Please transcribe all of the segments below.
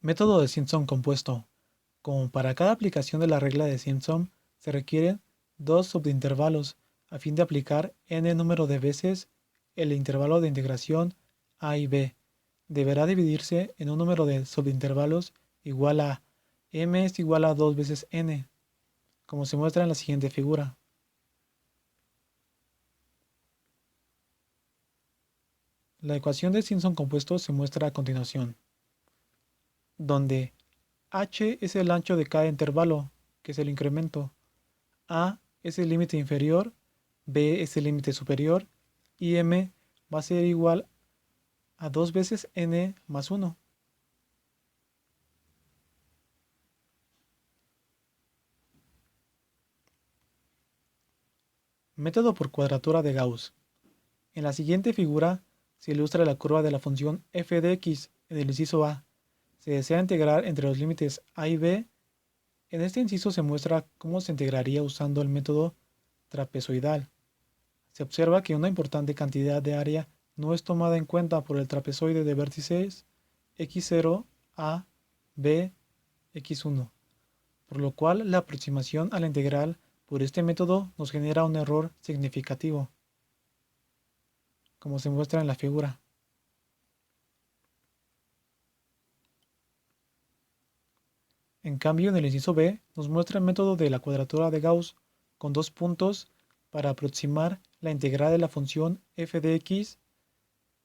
Método de Simpson compuesto. Como para cada aplicación de la regla de Simpson, se requieren dos subintervalos a fin de aplicar n número de veces el intervalo de integración a y b. Deberá dividirse en un número de subintervalos igual a m es igual a 2 veces n, como se muestra en la siguiente figura. La ecuación de Simpson compuesto se muestra a continuación, donde h es el ancho de cada intervalo, que es el incremento, a es el límite inferior, b es el límite superior y m va a ser igual a 2 veces n más 1. Método por cuadratura de Gauss. En la siguiente figura se ilustra la curva de la función f de x en el inciso a. Se desea integrar entre los límites a y b. En este inciso se muestra cómo se integraría usando el método trapezoidal. Se observa que una importante cantidad de área no es tomada en cuenta por el trapezoide de vértices x0, a, b, x1, por lo cual la aproximación a la integral por este método nos genera un error significativo, como se muestra en la figura. En cambio, en el inciso b nos muestra el método de la cuadratura de Gauss con dos puntos para aproximar la integral de la función f de x.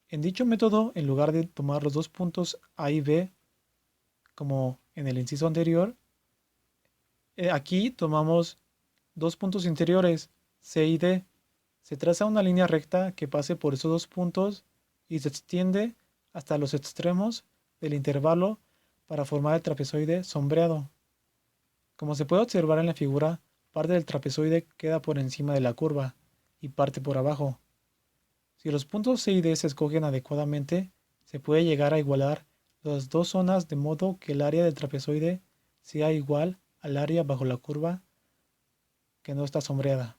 En dicho método, en lugar de tomar los dos puntos a y b, como en el inciso anterior, aquí tomamos dos puntos interiores, c y d. Se traza una línea recta que pase por esos dos puntos y se extiende hasta los extremos del intervalo para formar el trapezoide sombreado. Como se puede observar en la figura, parte del trapezoide queda por encima de la curva y parte por abajo. Si los puntos C y D se escogen adecuadamente, se puede llegar a igualar las dos zonas de modo que el área del trapezoide sea igual al área bajo la curva que no está sombreada.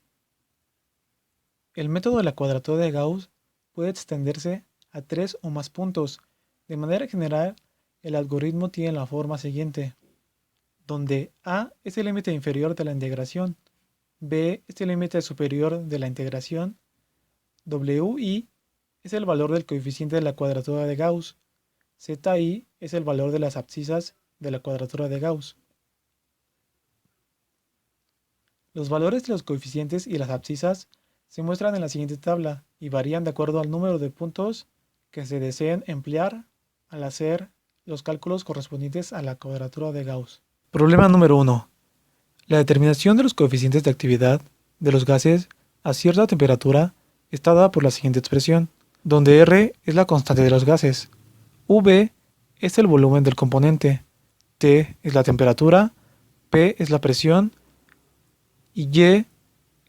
El método de la cuadratura de Gauss puede extenderse a tres o más puntos. De manera general, el algoritmo tiene la forma siguiente, donde a es el límite inferior de la integración, b es el límite superior de la integración, wi es el valor del coeficiente de la cuadratura de Gauss, zi es el valor de las abscisas de la cuadratura de Gauss. Los valores de los coeficientes y las abscisas se muestran en la siguiente tabla y varían de acuerdo al número de puntos que se deseen emplear al hacer los cálculos correspondientes a la cuadratura de Gauss. Problema número 1. La determinación de los coeficientes de actividad de los gases a cierta temperatura está dada por la siguiente expresión, donde R es la constante de los gases, V es el volumen del componente, T es la temperatura, P es la presión y Y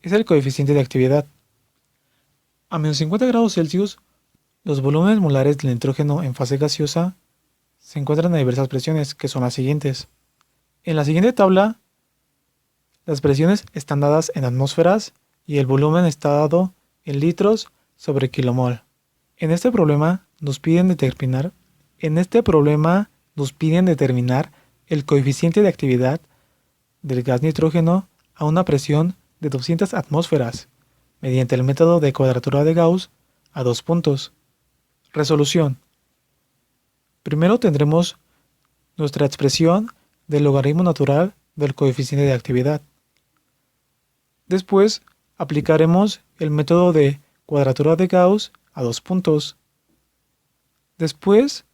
es el coeficiente de actividad. A menos 50 grados Celsius, los volúmenes molares del nitrógeno en fase gaseosa se encuentran a diversas presiones, que son las siguientes. En la siguiente tabla, las presiones están dadas en atmósferas y el volumen está dado en litros sobre kilomol. En este problema nos piden determinar el coeficiente de actividad del gas nitrógeno a una presión de 200 atmósferas mediante el método de cuadratura de Gauss a dos puntos. Resolución. Primero tendremos nuestra expresión del logaritmo natural del coeficiente de actividad. Después aplicaremos el método de cuadratura de Gauss a dos puntos. Después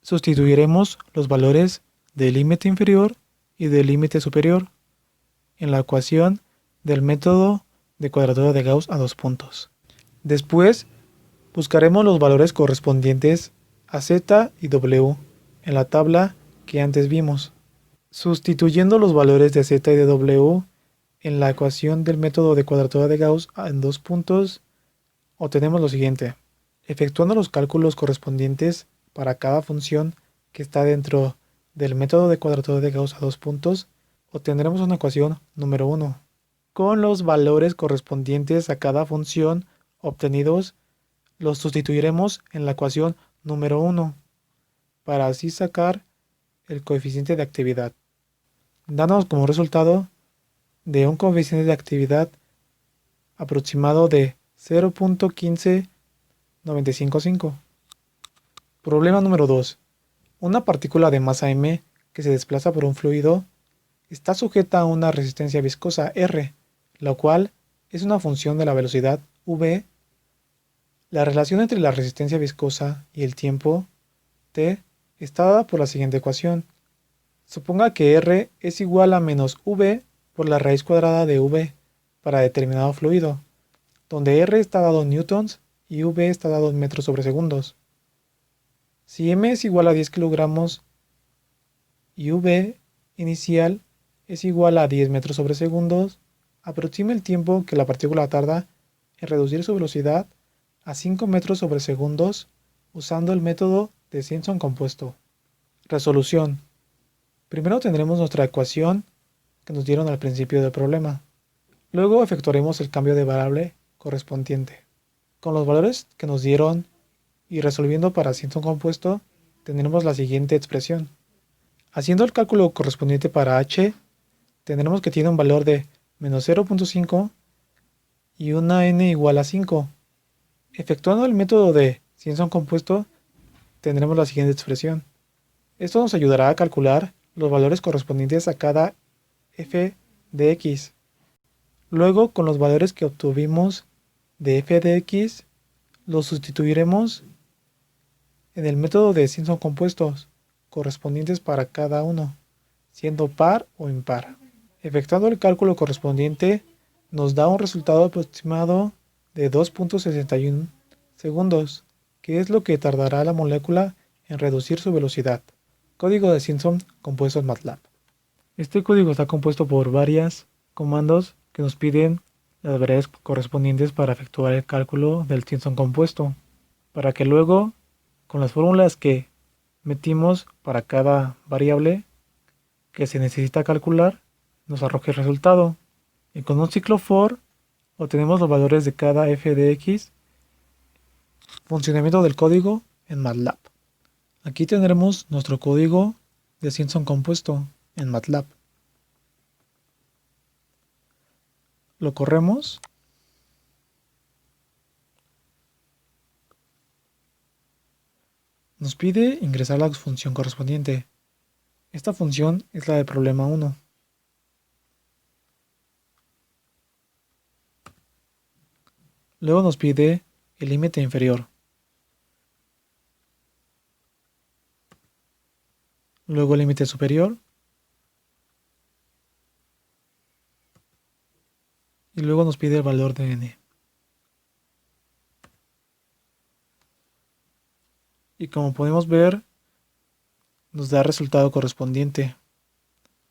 sustituiremos los valores del límite inferior y del límite superior en la ecuación del método de cuadratura de Gauss a dos puntos. Después buscaremos los valores correspondientes a z y w en la tabla que antes vimos. Sustituyendo los valores de z y de w en la ecuación del método de cuadratura de Gauss en dos puntos, obtenemos lo siguiente. Efectuando los cálculos correspondientes para cada función que está dentro del método de cuadratura de Gauss a dos puntos, obtendremos una ecuación número 1. Con los valores correspondientes a cada función obtenidos, los sustituiremos en la ecuación número 1, para así sacar el coeficiente de actividad, dándonos como resultado de un coeficiente de actividad aproximado de 0.15955. Problema número 2. Una partícula de masa m que se desplaza por un fluido está sujeta a una resistencia viscosa R, la cual es una función de la velocidad v. La relación entre la resistencia viscosa y el tiempo t está dada por la siguiente ecuación. Suponga que R es igual a menos v por la raíz cuadrada de v para determinado fluido, donde R está dado en newtons y v está dado en metros sobre segundos. Si m es igual a 10 kilogramos y v inicial es igual a 10 metros sobre segundos, aproxime el tiempo que la partícula tarda en reducir su velocidad a 5 metros sobre segundos usando el método de Simpson compuesto. Resolución. Primero tendremos nuestra ecuación que nos dieron al principio del problema. Luego efectuaremos el cambio de variable correspondiente. Con los valores que nos dieron y resolviendo para Simpson compuesto, tendremos la siguiente expresión. Haciendo el cálculo correspondiente para h, tendremos que tiene un valor de menos 0.5 y una n igual a 5. Efectuando el método de Simpson compuesto, tendremos la siguiente expresión. Esto nos ayudará a calcular los valores correspondientes a cada f de x. Luego, con los valores que obtuvimos de f de x, los sustituiremos en el método de Simpson compuestos correspondientes para cada uno, siendo par o impar. Efectuando el cálculo correspondiente, nos da un resultado aproximado de 2.61 segundos, que es lo que tardará la molécula en reducir su velocidad. Código de Simpson compuesto en MATLAB. Este código está compuesto por varios comandos que nos piden las variables correspondientes para efectuar el cálculo del Simpson compuesto, para que luego, con las fórmulas que metimos para cada variable que se necesita calcular, nos arroje el resultado. Y con un ciclo for obtenemos los valores de cada f de x. Funcionamiento del código en MATLAB. Aquí tendremos nuestro código de Simpson compuesto en MATLAB. Lo corremos. Nos pide ingresar la función correspondiente. Esta función es la del problema 1. Luego nos pide el límite inferior. Luego el límite superior. Y luego nos pide el valor de n. Y como podemos ver, nos da el resultado correspondiente,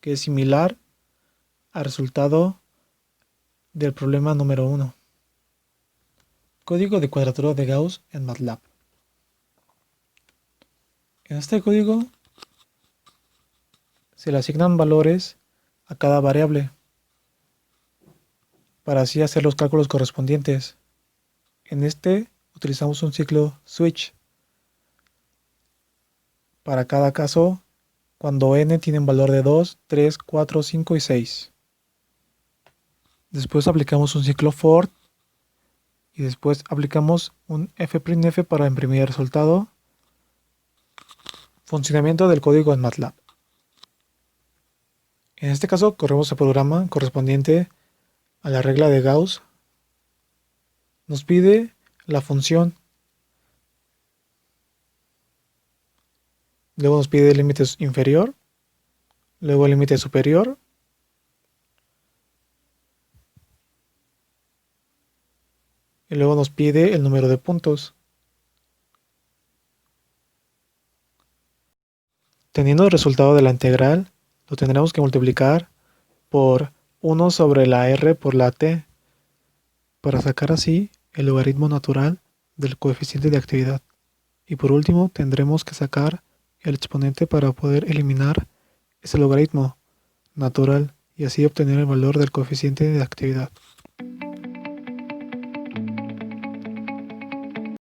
que es similar al resultado del problema número 1. Código de cuadratura de Gauss en MATLAB. En este código se le asignan valores a cada variable, para así hacer los cálculos correspondientes. En este utilizamos un ciclo switch para cada caso cuando n tiene un valor de 2, 3, 4, 5 y 6. Después aplicamos un ciclo for y después aplicamos un f'f para imprimir el resultado. Funcionamiento del código en MATLAB. En este caso corremos el programa correspondiente a la regla de Gauss. Nos pide la función. Luego nos pide el límite inferior. Luego el límite superior. Y luego nos pide el número de puntos. Teniendo el resultado de la integral, lo tendremos que multiplicar por 1 sobre la r por la t, para sacar así el logaritmo natural del coeficiente de actividad. Y por último tendremos que sacar el exponente para poder eliminar ese logaritmo natural y así obtener el valor del coeficiente de actividad.